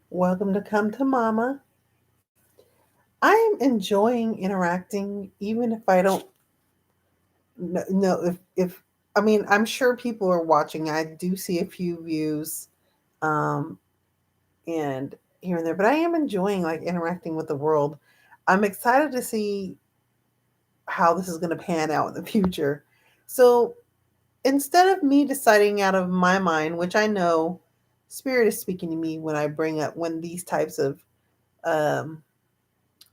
Welcome to Come to Mama. I am enjoying interacting, even if I don't know if I mean I'm sure people are watching. I do see a few views, um, and here and there, but I am enjoying like interacting with the world. I'm excited to see how this is going to pan out in the future. So instead of me deciding out of my mind, which I know Spirit is speaking to me when I bring up when these types of um,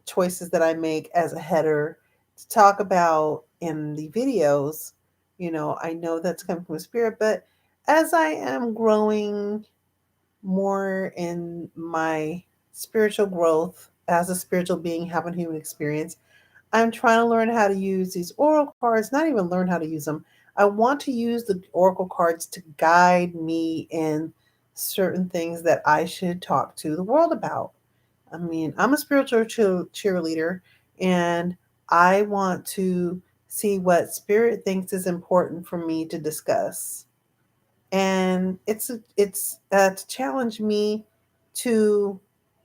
choices that I make as a header to talk about in the videos, I know that's coming from spirit, but as I am growing more in my spiritual growth as a spiritual being, having human experience, I'm trying to learn how to use these oracle cards, not even learn how to use them. I want to use the oracle cards to guide me in certain things that I should talk to the world about. I mean, I'm a spiritual cheerleader, and I want to see what spirit thinks is important for me to discuss. And it's to challenge me to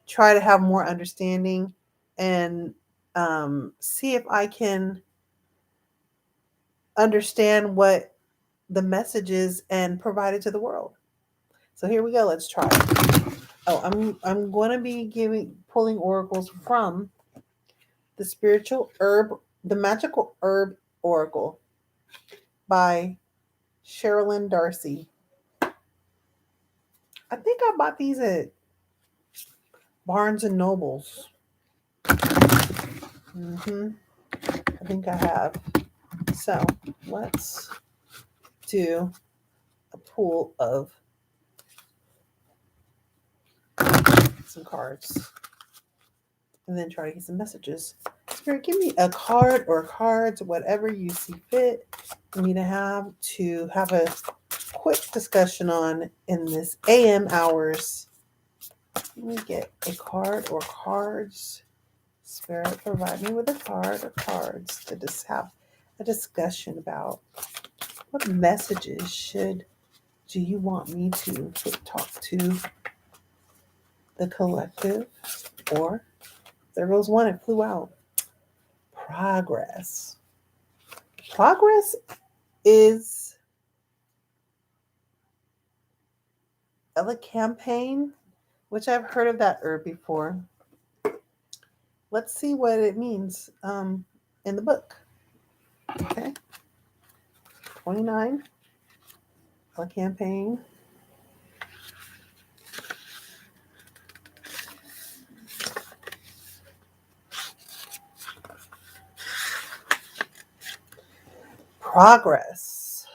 try to have more understanding and see if I can understand what the message is and provide it to the world. So here we go. Let's try. Oh, I'm going to be giving pulling oracles from the spiritual herb, the magical herb oracle by Sherilyn Darcy. I think I bought these at Barnes and Nobles. I think I have. So let's do a pool of some cards and then try to get some messages. Spirit, give me a card or cards, whatever you see fit for me to have a quick discussion on in this AM hours. Let me get a card or cards. Spirit, provide me with a card or cards to just have a discussion about what messages do you want me to talk to the collective? Or there goes one, it flew out. Progress. Progress is a campaign, which I've heard of that herb before. Let's see what it means in the book. Okay, 29, a campaign. Progress.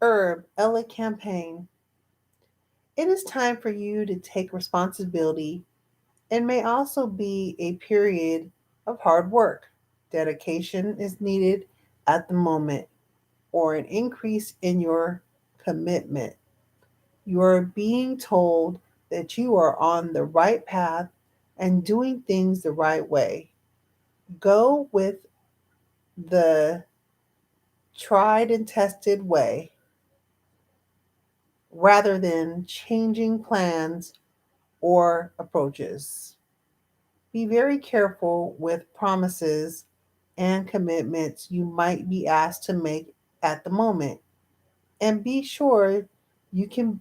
Herb, Ella campaign. It is time for you to take responsibility and may also be a period of hard work. Dedication is needed at the moment or an increase in your commitment. You are being told that you are on the right path and doing things the right way. Go with the tried and tested way rather than changing plans or approaches. Be very careful with promises and commitments you might be asked to make at the moment, and be sure you can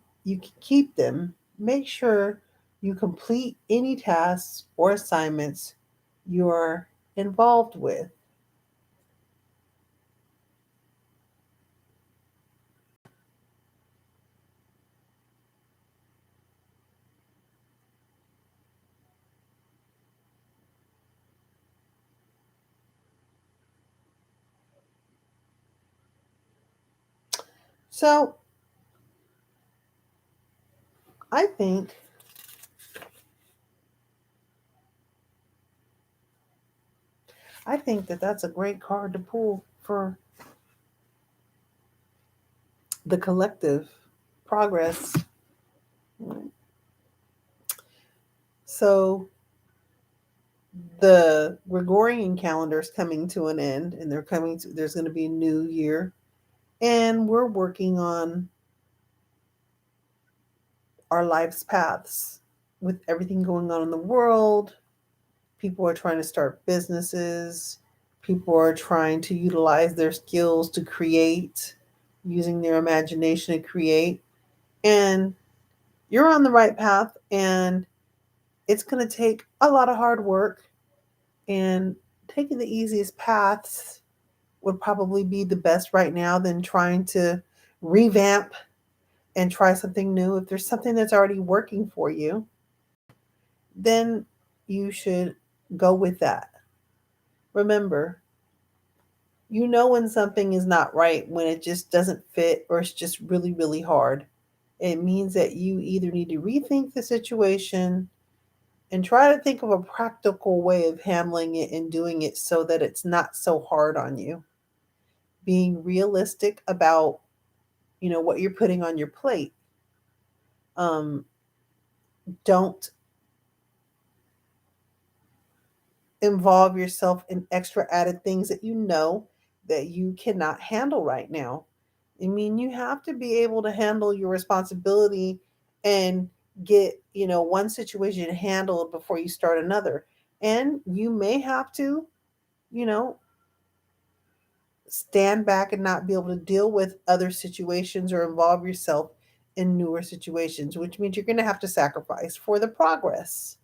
keep them. Make sure you complete any tasks or assignments you're involved with. So I think I think that that's a great card to pull for the collective progress. So the Gregorian calendar is coming to an end, and there's going to be a new year, and we're working on our life's paths. With everything going on in the world, people are trying to start businesses, people are trying to utilize their skills to create, using their imagination to create. And you're on the right path, and it's going to take a lot of hard work. And taking the easiest paths would probably be the best right now than trying to revamp and try something new. If there's something that's already working for you, then you should go with that. Remember, you know when something is not right, when it just doesn't fit or it's just really, really hard. It means that you either need to rethink the situation and try to think of a practical way of handling it and doing it so that it's not so hard on you. Being realistic about, what you're putting on your plate. Um, don't involve yourself in extra added things that you know that you cannot handle right now. I mean, you have to be able to handle your responsibility and get, one situation handled before you start another. And you may have to, you know, stand back and not be able to deal with other situations or involve yourself in newer situations, which means you're going to have to sacrifice for the progress,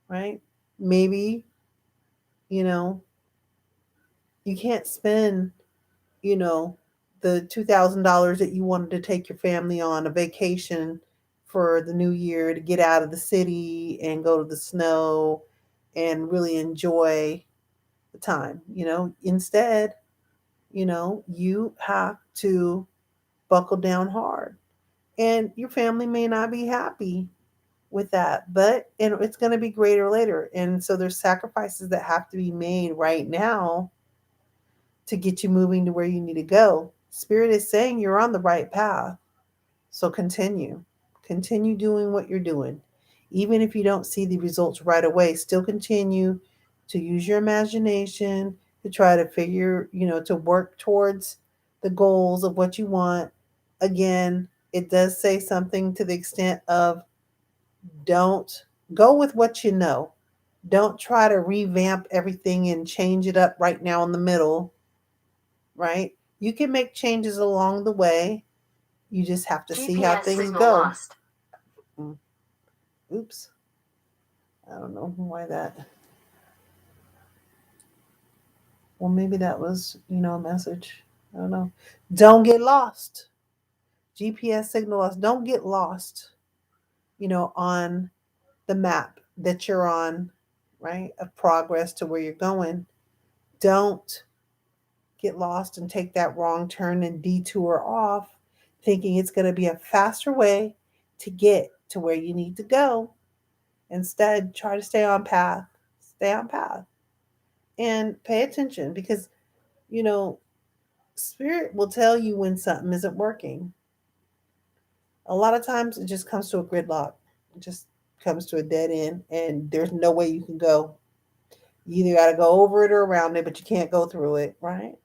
right? Maybe, you know, you can't spend, you know, the $2,000 that you wanted to take your family on a vacation for the new year to get out of the city and go to the snow and really enjoy the time. Instead, you have to buckle down hard. And your family may not be happy with that, but it's going to be greater later. And so there's sacrifices that have to be made right now to get you moving to where you need to go. Spirit is saying you're on the right path. So continue. Continue doing what you're doing. Even if you don't see the results right away, still continue to use your imagination to try to figure, to work towards the goals of what you want. Again, it does say something to the extent of don't go with what you know. Don't try to revamp everything and change it up right now in the middle, right? You can make changes along the way. You just have to see how things go. Lost. Oops. I don't know why that. Well, maybe that was, a message. I don't know. Don't get lost. GPS signal lost. Don't get lost, on the map that you're on, right? Of progress to where you're going. Don't get lost and take that wrong turn and detour off, thinking it's going to be a faster way to get to where you need to go. Instead, try to stay on path. Stay on path. And pay attention because, you know, spirit will tell you when something isn't working. A lot of times it just comes to a gridlock. It just comes to a dead end and there's no way you can go. You either got to go over it or around it, but you can't go through it, right?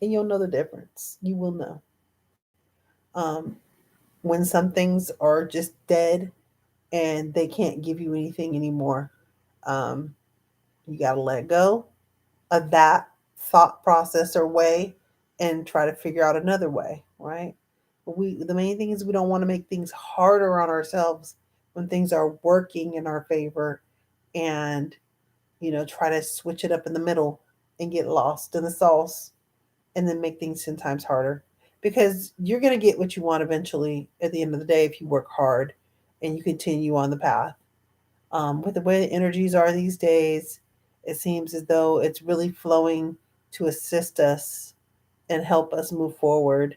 And you'll know the difference. You will know. Um, when some things are just dead and they can't give you anything anymore, um, you got to let go of that thought process or way and try to figure out another way, right? The main thing is we don't want to make things harder on ourselves when things are working in our favor and try to switch it up in the middle and get lost in the sauce and then make things 10 times harder because you're going to get what you want eventually at the end of the day if you work hard and you continue on the path. With the way the energies are these days, it seems as though it's really flowing to assist us and help us move forward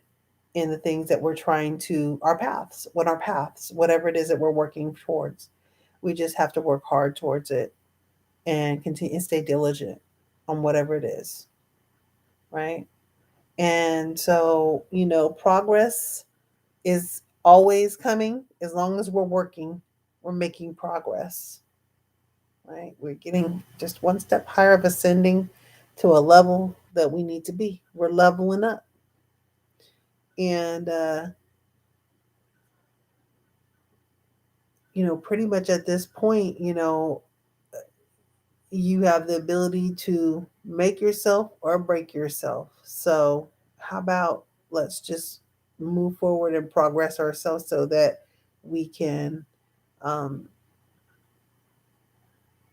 in the things that we're trying to, our paths, whatever it is that we're working towards. We just have to work hard towards it and continue and stay diligent on whatever it is, right? And so, progress is always coming as long as we're working, we're making progress, right? We're getting just one step higher of ascending to a level that we need to be. We're leveling up. And pretty much at this point, you have the ability to make yourself or break yourself. So, how about let's just move forward and progress ourselves so that we can um,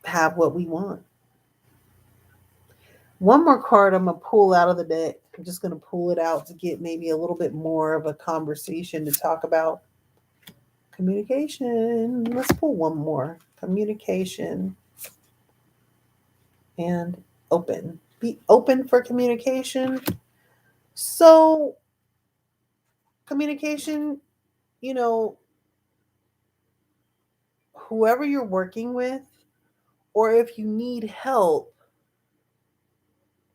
have what we want. One more card I'm going to pull out of the deck. I'm just going to pull it out to get maybe a little bit more of a conversation to talk about communication. Let's pull one more. Communication and open. Be open for communication. So, communication, you know, whoever you're working with, or if you need help,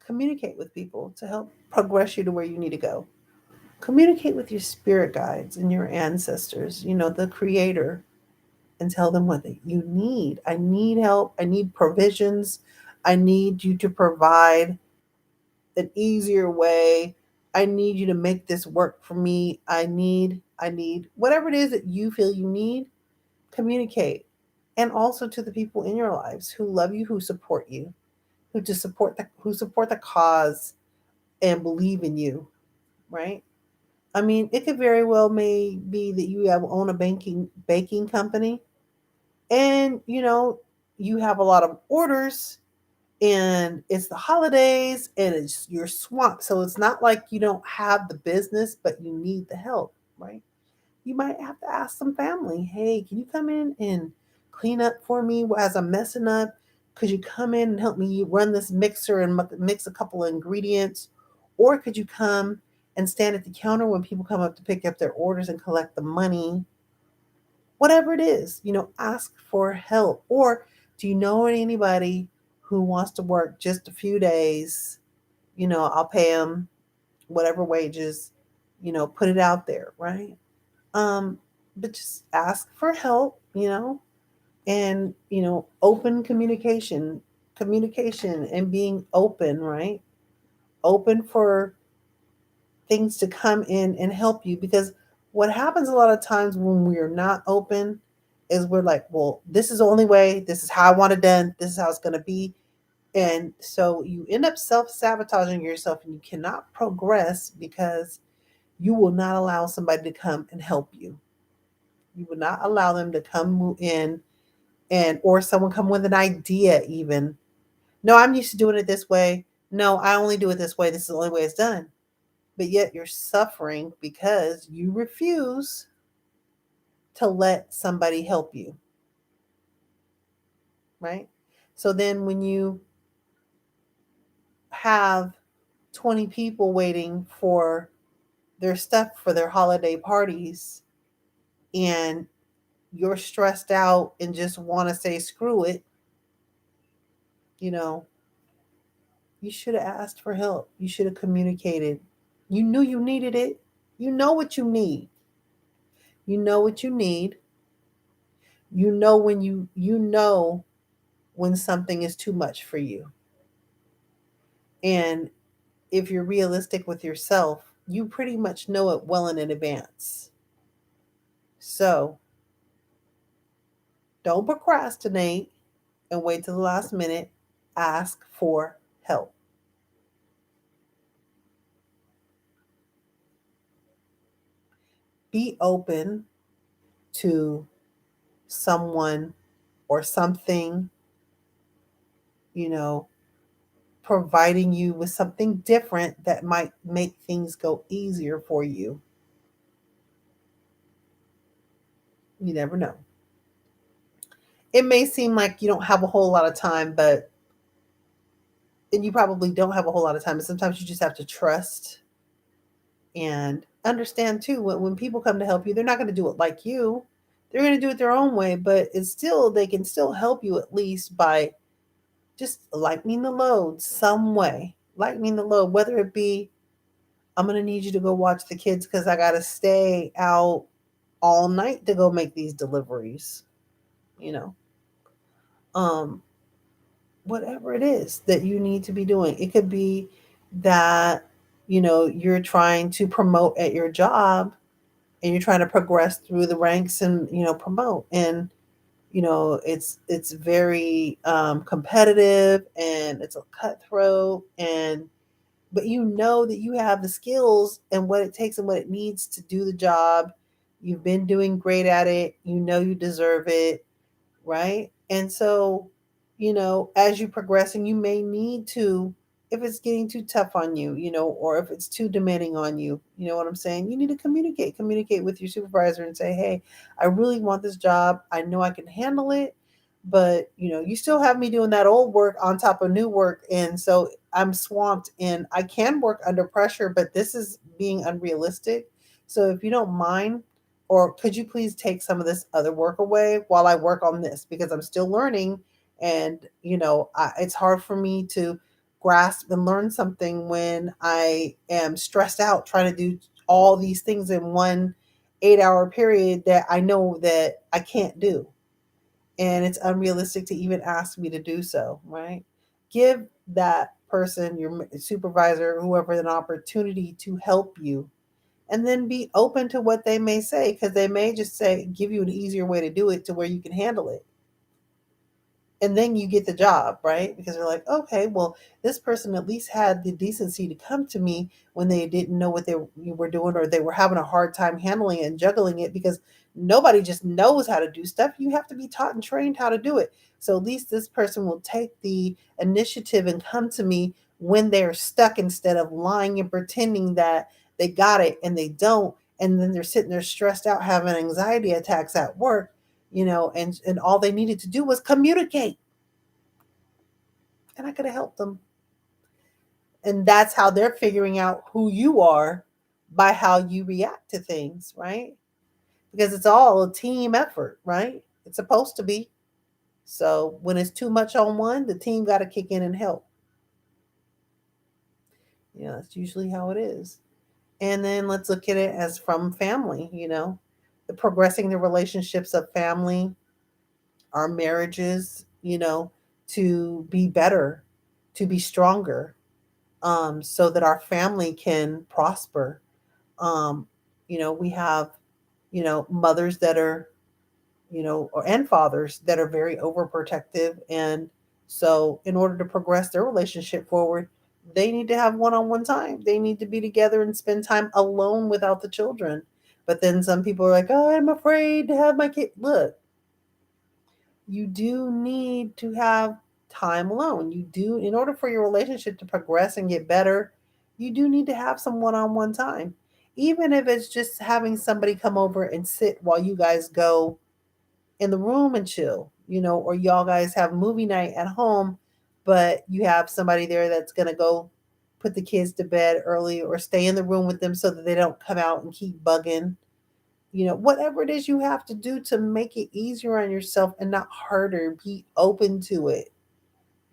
communicate with people to help progress you to where you need to go. Communicate with your spirit guides and your ancestors, the creator, and tell them what you need. I need help. I need provisions. I need you to provide an easier way. I need you to make this work for me. I need whatever it is that you feel you need, communicate. And also to the people in your lives who love you, who support you, who support the cause and believe in you, right? I mean, it could very well may be that you have own a baking company, and you have a lot of orders, and it's the holidays and it's you're swamped. So it's not like you don't have the business, but you need the help, right? You might have to ask some family, hey, can you come in and clean up for me as I'm messing up? Could you come in and help me run this mixer and mix a couple of ingredients? Or could you come and stand at the counter when people come up to pick up their orders and collect the money? Whatever it is, ask for help. Or do you know anybody who wants to work just a few days? I'll pay them whatever wages, put it out there, right? Um, but just ask for help, and open communication and being open, right? Open for things to come in and help you, because what happens a lot of times when we're not open is we're like, well, this is the only way, this is how I want it done, this is how it's going to be. And so you end up self-sabotaging yourself, and you cannot progress because you will not allow somebody to come and help you. You would not allow them to come in, and or someone come with an idea even. No, I'm used to doing it this way. No, I only do it this way. This is the only way it's done. But yet you're suffering because you refuse to let somebody help you, right? So then when you have 20 people waiting for their stuff for their holiday parties, and you're stressed out and just want to say screw it, you know, you should have asked for help. You should have communicated. You knew you needed it. You know what you need. You know what you need. You know when something is too much for you. And if you're realistic with yourself, you pretty much know it well in advance. So don't procrastinate and wait till the last minute. Ask for help. Be open to someone or something, you know, providing you with something different that might make things go easier for you. You never know. It may seem like you don't have a whole lot of time, but and you probably don't have a whole lot of time, but sometimes you just have to trust and understand too when people come to help you, they're not going to do it like you. They're going to do it their own way, but it's still they can still help you at least by just lightening the load some way. Lightening the load, whether it be I'm going to need you to go watch the kids because I got to stay out all night to go make these deliveries, you know. Um, whatever it is that you need to be doing. It could be that, you're trying to promote at your job and you're trying to progress through the ranks and, promote. And It's very competitive, and it's a cutthroat, and but you know that you have the skills and what it takes and what it needs to do the job. You've been doing great at it. You know you deserve it, right? And so, as you progress, and you may need to, if it's getting too tough on you, or if it's too demanding on you, you know what I'm saying? You need to communicate with your supervisor and say, hey, I really want this job. I know I can handle it, but you still have me doing that old work on top of new work. And so I'm swamped, and I can work under pressure, but this is being unrealistic. So if you don't mind, or could you please take some of this other work away while I work on this, because I'm still learning. And it's hard for me to grasp and learn something when I am stressed out trying to do all these things in one 8-hour period that I know that I can't do, and it's unrealistic to even ask me to do so, right? Give that person, your supervisor, whoever, an opportunity to help you, and then be open to what they may say, because they may just say, give you an easier way to do it to where you can handle it, and then you get the job, right? Because they're like, okay, well, this person at least had the decency to come to me when they didn't know what you were doing, or they were having a hard time handling it and juggling it, because nobody just knows how to do stuff. You have to be taught and trained how to do it. So at least this person will take the initiative and come to me when they're stuck, instead of lying and pretending that they got it and they don't. And then they're sitting there stressed out, having anxiety attacks at work, and all they needed to do was communicate, and I could have helped them. And that's how they're figuring out who you are, by how you react to things, right? Because it's all a team effort, right? It's supposed to be. So when it's too much on one, the team got to kick in and help. That's usually how it is. And then let's look at it as from family, the progressing the relationships of family, our marriages, to be better, to be stronger, so that our family can prosper. Um, we have, mothers that are, and fathers that are very overprotective. And so, in order to progress their relationship forward, they need to have one on one time. They need to be together and spend time alone without the children. But then some people are like, oh, I'm afraid to have my kid. Look, you do need to have time alone. You do, in order for your relationship to progress and get better, you do need to have some one on one time. Even if it's just having somebody come over and sit while you guys go in the room and chill, or y'all guys have movie night at home, but you have somebody there that's going to go put the kids to bed early, or stay in the room with them so that they don't come out and keep bugging. Whatever it is you have to do to make it easier on yourself and not harder, be open to it.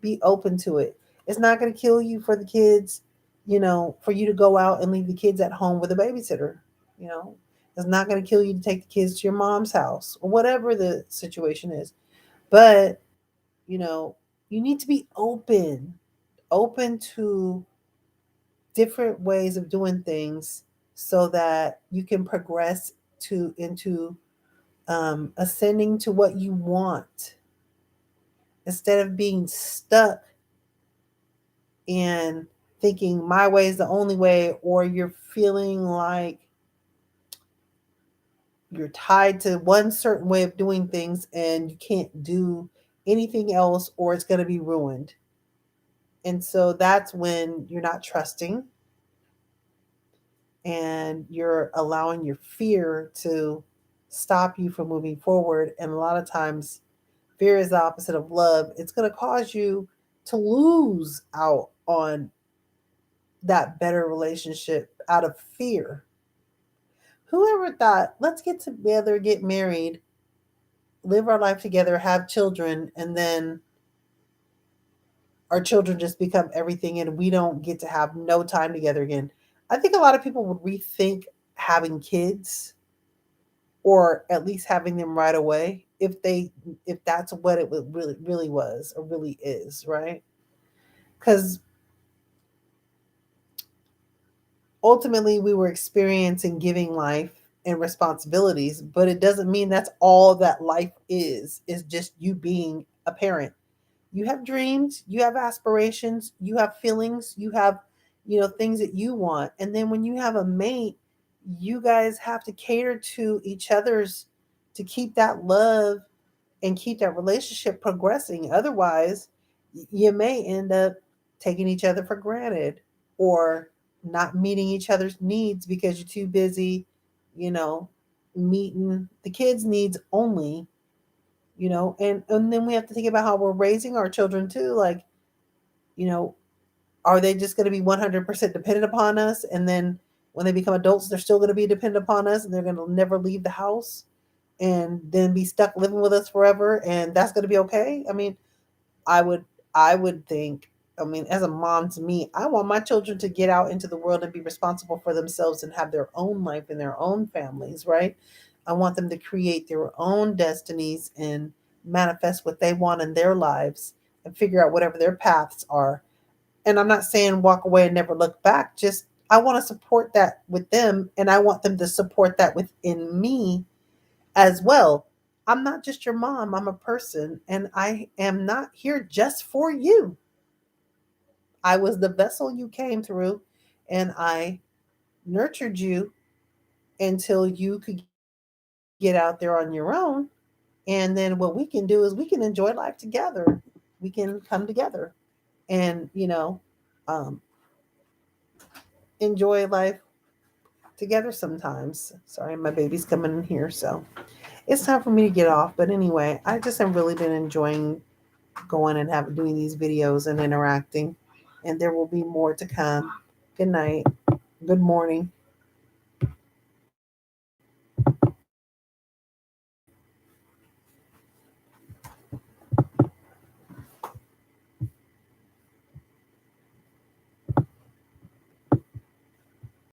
Be open to it. It's not going to kill you for the kids, for you to go out and leave the kids at home with a babysitter. You know, it's not going to kill you to take the kids to your mom's house, or whatever the situation is. But, you know, you need to be open to different ways of doing things, so that you can progress to into ascending to what you want, instead of being stuck and thinking my way is the only way, or you're feeling like you're tied to one certain way of doing things and you can't do anything else, or it's going to be ruined. And so that's when you're not trusting, and you're allowing your fear to stop you from moving forward. And a lot of times, fear is the opposite of love. It's going to cause you to lose out on that better relationship out of fear. Whoever thought, let's get together, get married, live our life together, have children, and then our children just become everything and we don't get to have no time together again. I think a lot of people would rethink having kids, or at least having them right away, if that's what it really was or really is, right? Because ultimately we were experiencing giving life, and responsibilities, but it doesn't mean that's all that life is just you being a parent. You have dreams, you have aspirations, you have feelings, you have, things that you want. And then when you have a mate, you guys have to cater to each other's, to keep that love and keep that relationship progressing. Otherwise, you may end up taking each other for granted, or not meeting each other's needs because you're too busy, you know, meeting the kids' needs only, and then we have to think about how we're raising our children too. Like, you know, are they just going to be 100% dependent upon us? And then when they become adults, they're still going to be dependent upon us, and they're going to never leave the house and then be stuck living with us forever. And that's going to be okay. I mean, I would I would think, I mean, as a mom, to me, I want my children to get out into the world and be responsible for themselves and have their own life and their own families, right? I want them to create their own destinies and manifest what they want in their lives and figure out whatever their paths are. And I'm not saying walk away and never look back, just I want to support that with them, and I want them to support that within me as well. I'm not just your mom, I'm a person, and I am not here just for you. I was the vessel you came through, and I nurtured you until you could get out there on your own. And then what we can do is we can enjoy life together. We can come together and, um, enjoy life together sometimes. Sorry, my baby's coming in here, so it's time for me to get off. But anyway, I just have really been enjoying going and having doing these videos and interacting. And there will be more to come. Good night. Good morning.